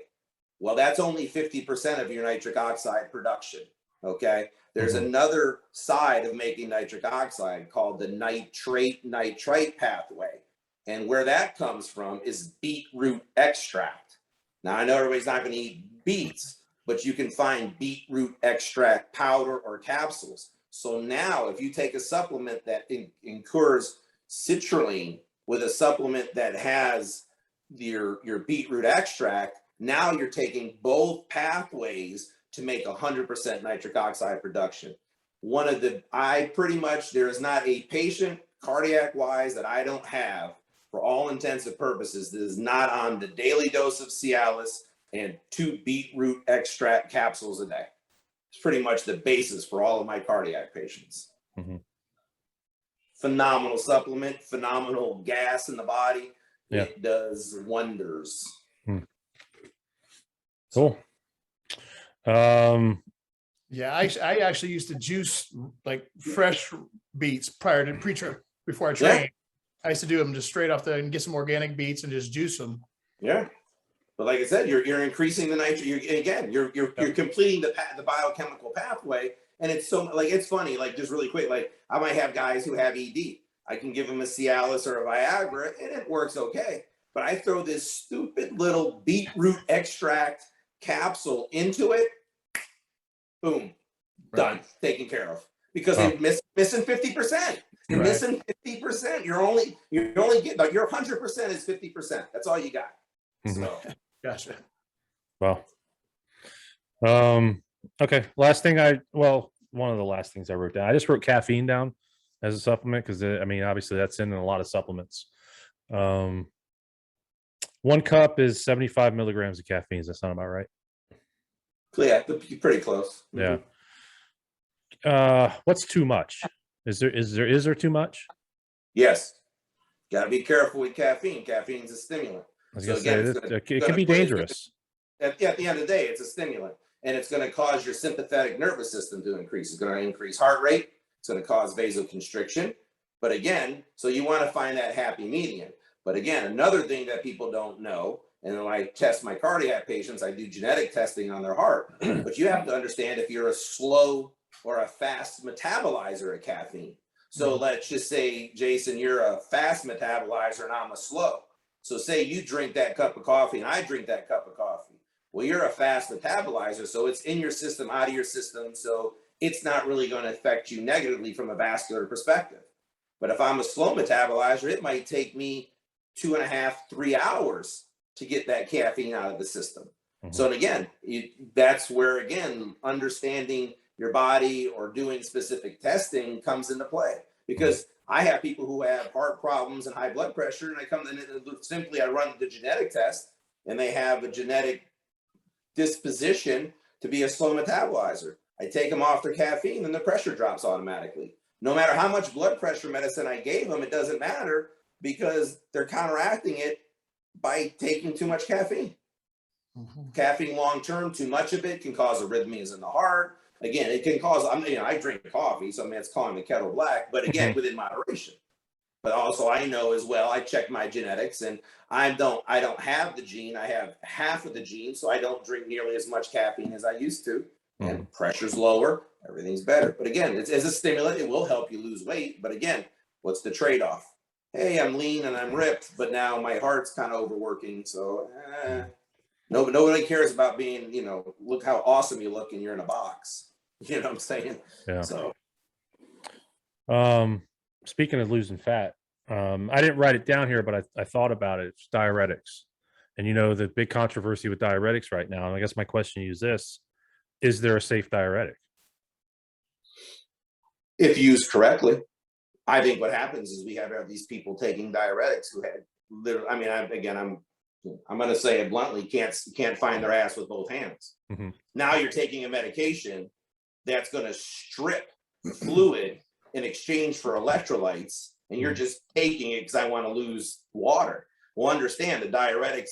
Well, that's only 50% of your nitric oxide production. Okay. There's another side of making nitric oxide called the nitrate pathway. And where that comes from is beetroot extract. Now, I know everybody's not going to eat beets, but you can find beetroot extract powder or capsules. So now if you take a supplement that incurs citrulline with a supplement that has your beetroot extract, now you're taking both pathways to make 100% nitric oxide production. There is not a patient cardiac wise that I don't have, for all intents and purposes, that is not on the daily dose of Cialis and 2 beetroot extract capsules a day. It's pretty much the basis for all of my cardiac patients. Phenomenal supplement, phenomenal gas in the body. Yeah. It does wonders. Cool. Yeah, I actually used to juice like fresh beets before I trained. Yeah. I used to do them just straight off and get some organic beets and just juice them. Yeah, but like I said, you're increasing the nitrogen. You're completing the biochemical pathway, and it's it's funny. Like, just really quick, like I might have guys who have ED. I can give them a Cialis or a Viagra, and it works okay. But I throw this stupid little beetroot extract capsule into it, boom, done, taken care of. Because they're missing 50%. You're missing 50%. You're only getting, like, your 100% is 50%. That's all you got. So gotcha. Well, okay. One of the last things I wrote down. I just wrote caffeine down as a supplement because obviously that's in a lot of supplements. 1 cup is 75 milligrams of caffeine. Does that sound about right? Yeah, pretty close. Yeah. What's too much? Is there too much? Yes. Got to be careful with caffeine. Caffeine's a stimulant. So again, it can be dangerous. At the end of the day, it's a stimulant, and it's going to cause your sympathetic nervous system to increase. It's going to increase heart rate. It's going to cause vasoconstriction. But again, so you want to find that happy medium. But again, another thing that people don't know, and when I test my cardiac patients, I do genetic testing on their heart. But you have to understand if you're a slow or a fast metabolizer of caffeine. So let's just say, Jason, you're a fast metabolizer and I'm a slow. So say you drink that cup of coffee and I drink that cup of coffee. Well, you're a fast metabolizer, so it's in your system, out of your system. So it's not really going to affect you negatively from a vascular perspective. But if I'm a slow metabolizer, it might take me 2.5, 3 hours to get that caffeine out of the system. So, and again, that's where, again, understanding your body or doing specific testing comes into play. Because I have people who have heart problems and high blood pressure, and I come in and I run the genetic test, and they have a genetic disposition to be a slow metabolizer. I take them off their caffeine and the pressure drops automatically. No matter how much blood pressure medicine I gave them, it doesn't matter because they're counteracting it by taking too much caffeine. Caffeine long-term, too much of it can cause arrhythmias in the heart. Again, it can cause, I drink coffee, so it's calling the kettle black, but again, within moderation. But also I know as well, I check my genetics and I don't have the gene. I have half of the gene, so I don't drink nearly as much caffeine as I used to. And pressure's lower, everything's better. But again, it's as a stimulant, it will help you lose weight. But again, what's the trade-off? Hey, I'm lean and I'm ripped, but now my heart's kind of overworking. So nobody cares about being, look how awesome you look and you're in a box. You know what I'm saying? Yeah. So, speaking of losing fat, I didn't write it down here, but I thought about it. It's diuretics. And the big controversy with diuretics right now. And I guess my question to you is this: is there a safe diuretic? If used correctly. I think what happens is we have these people taking diuretics who had literally, I'm going to say it bluntly, can't find their ass with both hands. Now you're taking a medication that's going to strip fluid in exchange for electrolytes, and you're just taking it because I want to lose water. Well, understand the diuretics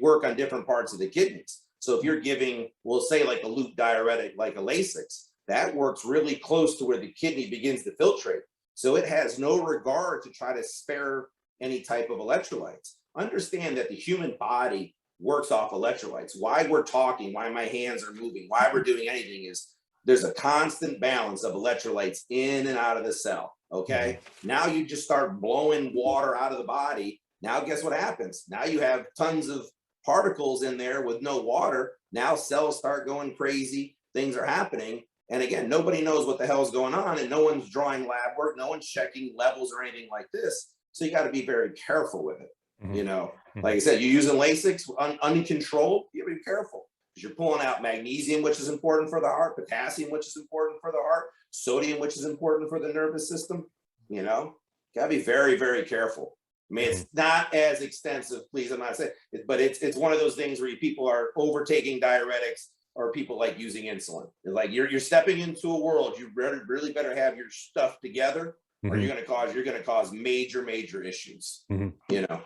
work on different parts of the kidneys. So if you're giving, we'll say like a loop diuretic, like a Lasix, that works really close to where the kidney begins to filtrate. So it has no regard to try to spare any type of electrolytes. Understand that the human body works off electrolytes. Why we're talking, why my hands are moving, why we're doing anything is there's a constant balance of electrolytes in and out of the cell. Okay. Now you just start blowing water out of the body. Now, guess what happens? Now you have tons of particles in there with no water. Now cells start going crazy. Things are happening. And again, nobody knows what the hell is going on, and no one's drawing lab work. No one's checking levels or anything like this. So you got to be very careful with it. You know, like I said, you're using Lasix uncontrolled, you gotta be careful because you're pulling out magnesium, which is important for the heart, potassium, which is important for the heart, sodium, which is important for the nervous system. You know, gotta be very, very careful. I mean, it's not as extensive, please. I'm not saying it, but it's one of those things where people are overtaking diuretics or people like using insulin. It's like you're stepping into a world, you really better have your stuff together or you're gonna cause major issues. You know.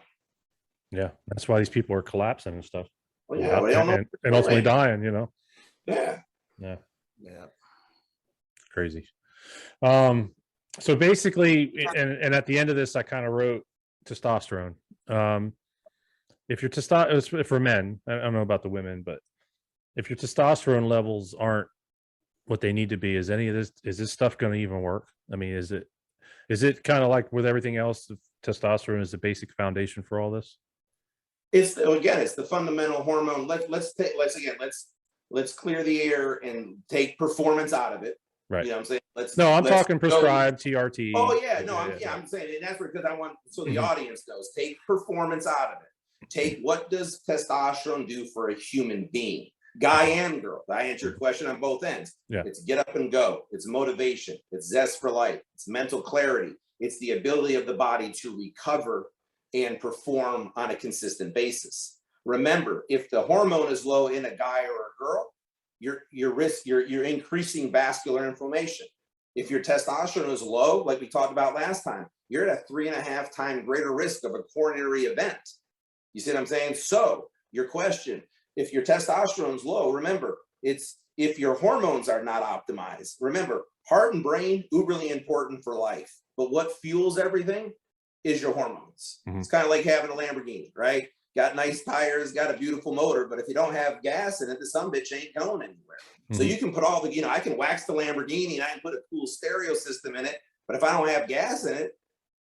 Yeah, that's why these people are collapsing and stuff. Well, yeah, they don't know and ultimately dying, you know. Yeah. Crazy. So basically, and at the end of this, I kind of wrote testosterone. If your testosterone for men, I don't know about the women, but if your testosterone levels aren't what they need to be, is this stuff going to even work? I mean, is it kind of like with everything else, testosterone is the basic foundation for all this? It's the fundamental hormone. Let's clear the air and take performance out of it. Right. You know what I'm saying? I'm talking prescribed TRT. Oh yeah, no, I'm saying, and that's because I want the audience knows. Take performance out of it. Take what does testosterone do for a human being, guy and girl. I answer your question on both ends. Yeah. It's get up and go. It's motivation. It's zest for life. It's mental clarity. It's the ability of the body to recover and perform on a consistent basis. Remember, if the hormone is low in a guy or a girl, you're increasing vascular inflammation. If your testosterone is low, like we talked about last time, you're at a 3.5 times greater risk of a coronary event. You see what I'm saying? So your question, if your testosterone is low, remember, it's if your hormones are not optimized. Remember, heart and brain, uberly important for life. But what fuels everything is your hormones. It's kind of like having a Lamborghini, right? Got nice tires, got a beautiful motor, but if you don't have gas in it, the some bitch ain't going anywhere. So you can put all the, I can wax the Lamborghini and I can put a cool stereo system in it, but if I don't have gas in it,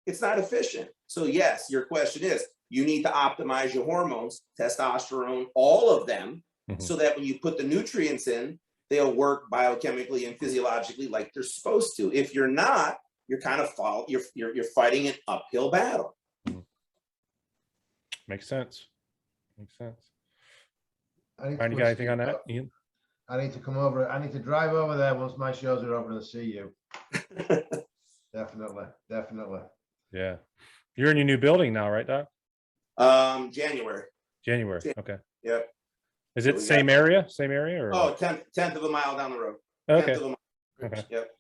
it's not efficient. So yes, your question is, you need to optimize your hormones, testosterone, all of them, so that when you put the nutrients in, they'll work biochemically and physiologically like they're supposed to. If you're not, you're kind of you're fighting an uphill battle. Makes sense. Brian, you got anything on that, Ian? I need to come over. I need to drive over there once my shows are over and see you. Definitely. Yeah. You're in your new building now, right, Doc? January. Okay. Yep. Is it same area? Or? Oh, 10th of a mile down the road. Okay. Okay. Yep.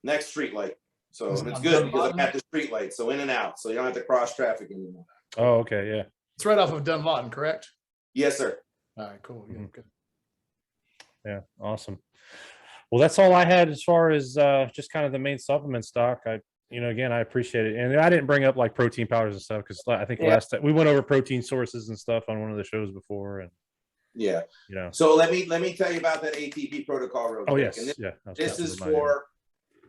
Next street light. So it's good because I'm at the street light. So in and out. So you don't have to cross traffic anymore. Oh, okay. Yeah. It's right off of Dunlawton, correct? Yes, sir. All right, cool. Yeah, good. Yeah, awesome. Well, that's all I had as far as just kind of the main supplement stock. Again, I appreciate it. And I didn't bring up like protein powders and stuff because I think last time we went over protein sources and stuff on one of the shows before. And so let me tell you about that ATP protocol real quick. Yes. And Yeah. this is for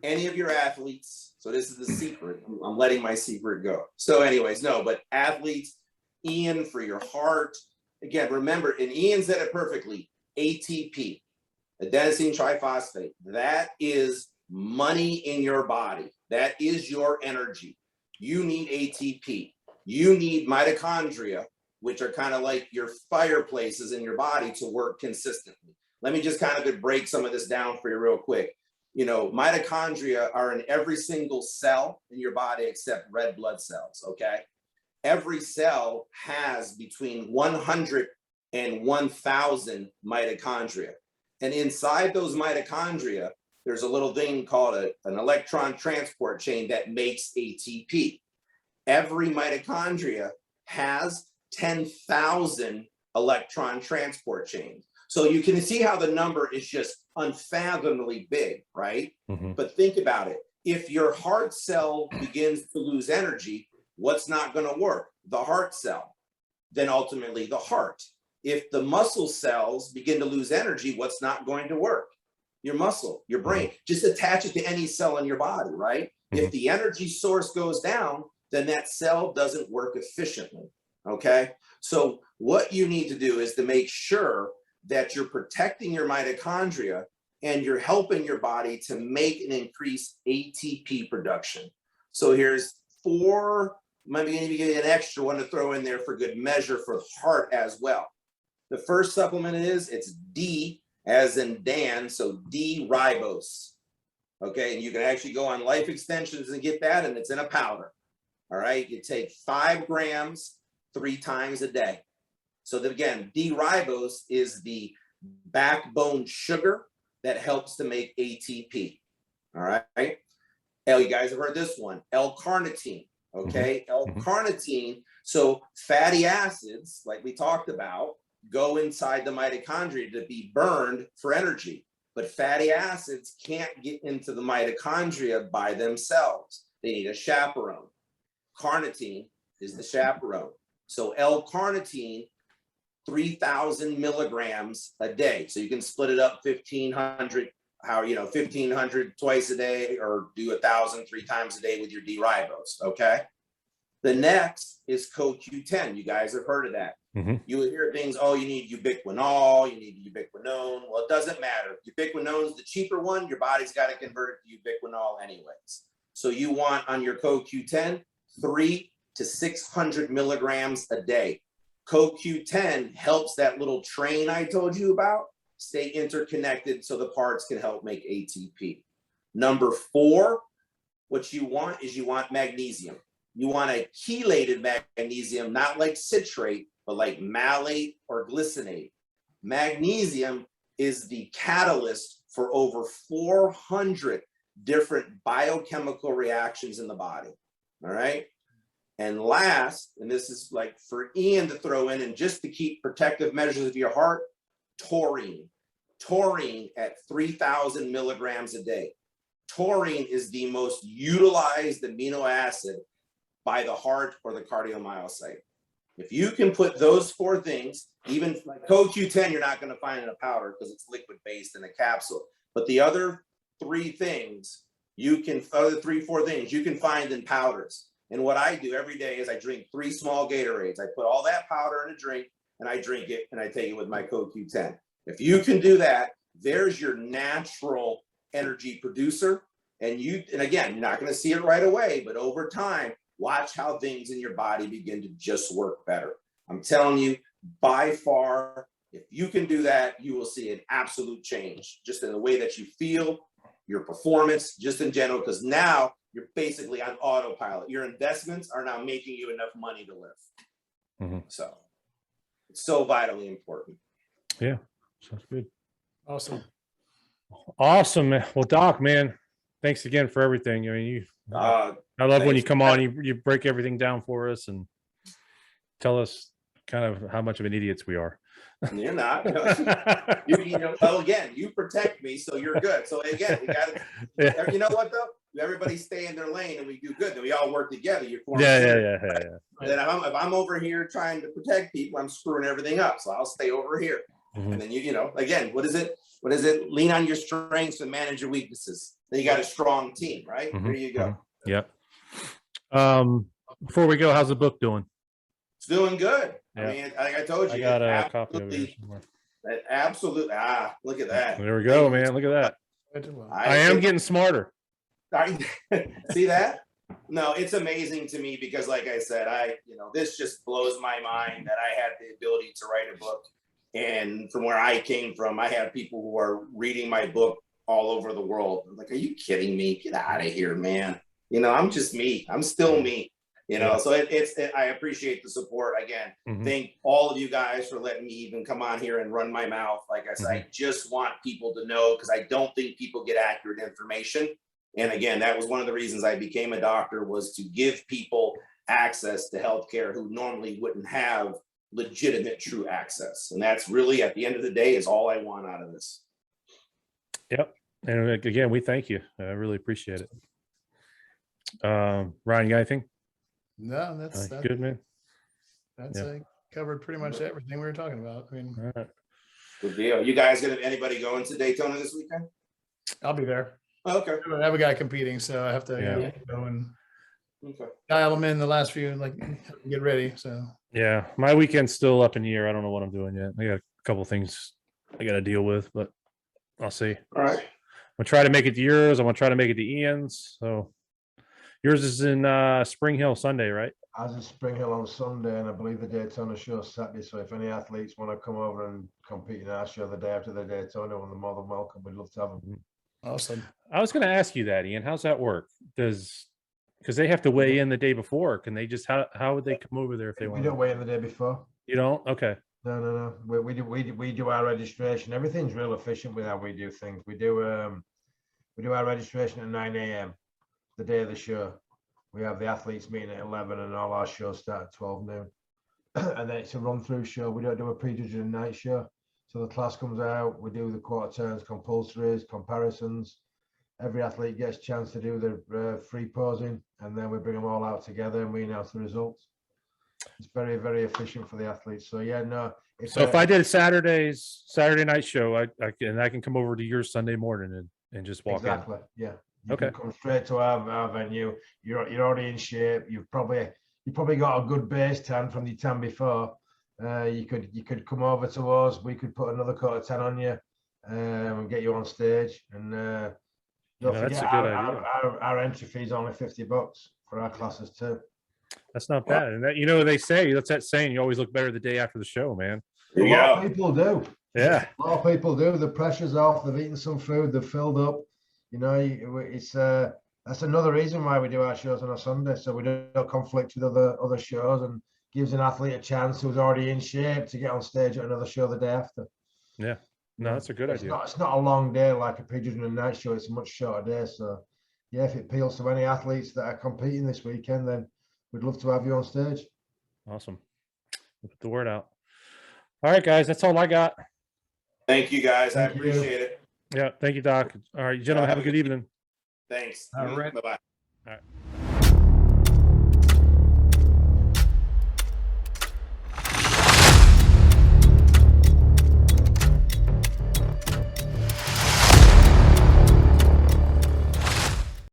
any of your athletes. So this is the secret. I'm letting my secret go. So anyways, but athletes, Ian, for your heart. Again, remember, and Ian said it perfectly, ATP, adenosine triphosphate, that is money in your body. That is your energy. You need ATP. You need mitochondria, which are kind of like your fireplaces in your body to work consistently. Let me just kind of break some of this down for you real quick. Mitochondria are in every single cell in your body except red blood cells, okay? Every cell has between 100 and 1,000 mitochondria. And inside those mitochondria, there's a little thing called an electron transport chain that makes ATP. Every mitochondria has 10,000 electron transport chains. So you can see how the number is just unfathomably big, right? But think about it. If your heart cell begins to lose energy, what's not going to work? The heart cell. Then ultimately the heart. If the muscle cells begin to lose energy, what's not going to work? Your muscle, your brain. Just attach it to any cell in your body, right? If the energy source goes down, then that cell doesn't work efficiently, okay? So what you need to do is to make sure that you're protecting your mitochondria and you're helping your body to make and increase ATP production. So here's 4, maybe an extra one to throw in there for good measure for the heart as well. The first supplement it's D as in Dan, so D-ribose. Okay, and you can actually go on Life Extensions and get that, and it's in a powder. All right, you take 5 grams 3 times a day. So that, again, D-ribose is the backbone sugar that helps to make ATP. All right, you guys have heard this one, L-carnitine. Okay, L-carnitine. So fatty acids, like we talked about, go inside the mitochondria to be burned for energy. But fatty acids can't get into the mitochondria by themselves. They need a chaperone. Carnitine is the chaperone. So L-carnitine, 3,000 milligrams a day. So you can split it up 1,500, 1,500 twice a day, or do 1,000 3 times a day with your D-ribose, okay? The next is CoQ10. You guys have heard of that. You would hear things, oh, you need ubiquinol, you need ubiquinone. Well, it doesn't matter. Ubiquinone is the cheaper one. Your body's got to convert it to ubiquinol anyways. So you want on your CoQ10, 300 to 600 milligrams a day. CoQ10 helps that little train I told you about stay interconnected so the parts can help make ATP. Number 4, what you want is you want magnesium. You want a chelated magnesium, not like citrate, but like malate or glycinate. Magnesium is the catalyst for over 400 different biochemical reactions in the body, all right? And last, and this is like for Ian to throw in, and just to keep protective measures of your heart, taurine. Taurine at 3,000 milligrams a day. Taurine is the most utilized amino acid by the heart or the cardiomyocyte. If you can put those 4 things, even like CoQ10, you're not going to find in a powder because it's liquid based in a capsule. But the other 3 things, 4 things you can find in powders. And what I do every day is I drink 3 small Gatorades. I put all that powder in a drink and I drink it and I take it with my CoQ10. If you can do that, there's your natural energy producer. And again, you're not going to see it right away, but over time, watch how things in your body begin to just work better. I'm telling you, by far, if you can do that, you will see an absolute change just in the way that you feel, your performance, just in general, because now you're basically on autopilot. Your investments are now making you enough money to live. So it's so vitally important. Yeah, sounds good. Awesome. Awesome. Well, Doc, man, thanks again for everything. I mean, I love when you come on, you break everything down for us and tell us kind of how much of an idiots we are. You're not. Well, again, you protect me, so you're good. So again, we got to. You know what though? Everybody stay in their lane, and we do good. Then we all work together. You form. Yeah. Then if I'm over here trying to protect people, I'm screwing everything up. So I'll stay over here. And then again, what is it? Lean on your strengths and manage your weaknesses. Then you got a strong team, right? There you go. Yep. Before we go, how's the book doing? It's doing good. Yeah. I mean, like I told you, I got a copy of it somewhere. Absolutely. Look at that. There we go, man. Look at that. I am getting smarter. See that? No, it's amazing to me because, like I said, this just blows my mind that I had the ability to write a book. And from where I came from, I have people who are reading my book all over the world. I'm like, are you kidding me? Get out of here, man. I'm just me. I'm still me. So I appreciate the support again. Thank all of you guys for letting me even come on here and run my mouth. Like I said, I just want people to know, because I don't think people get accurate information. And again, that was one of the reasons I became a doctor, was to give people access to healthcare who normally wouldn't have legitimate, true access. And that's really, at the end of the day, is all I want out of this. Yep. And again, we thank you. I really appreciate it. Ryan, you got anything? No, that's Good, man. That's covered pretty much everything we were talking about. I mean, All right. Good deal. You guys gonna have anybody going to Daytona this weekend? I'll be there. Oh, okay. I have a guy competing, so I have to go and dial him in the last few, like get ready. So Yeah, my weekend's still up in the air. I don't know what I'm doing yet. I got a couple things I got to deal with, but I'll see. All right. I'm gonna try to make it to yours. I'm gonna try to make it to Ian's. So yours is in Spring Hill Sunday, right? As in Spring Hill on Sunday, and I believe the Daytona show Saturday. So if any athletes want to come over and compete in our show the day after the Daytona, we're more than welcome. We'd love to have them. awesome. I was going to ask you that, Ian. How's that work? Because they have to weigh in the day before. Can they just how would they come over there if they want? We don't weigh in the day before. You don't? Okay. No. We do our registration. Everything's real efficient with how we do things. We do our registration at 9 a.m. the day of the show. We have the athletes meeting at 11, and all our shows start at 12 noon. And then it's a run-through show. We don't do a pre-judging and night show. So the class comes out. We do the quarter turns, compulsories, comparisons. Every athlete gets a chance to do their free posing, and then we bring them all out together and we announce the results. It's very, very efficient for the athletes. So yeah, no. If I did a Saturday night show, I can come over to your Sunday morning and just walk exactly. Yeah. You Okay. can come straight to our venue. You're already in shape. You've probably got a good base tan from the tan before. You could come over to us. We could put another coat of tan on you and get you on stage. And don't that's forget a good idea. our entry fee is only $50 for our classes too. That's not bad. And that they say that's that saying you always look better the day after the show, man. There you A lot go. of people do. Yeah. A lot of people do. The pressure's off. They've eaten some food. They've filled up. You know, it's that's another reason why we do our shows on a Sunday, so we don't conflict with other shows, and gives an athlete a chance who's already in shape to get on stage at another show the day after. Yeah. No, that's a good idea. It's not a long day like a pre-judging and night show. It's a much shorter day. So, yeah, if it appeals to any athletes that are competing this weekend, then we'd love to have you on stage. Awesome. We'll put the word out. All right, guys, that's all I got. Thank you, guys. Thank I you. appreciate it. Yeah, thank you, Doc. All right, gentlemen, have a good evening. Thanks. All right. Bye-bye. All right.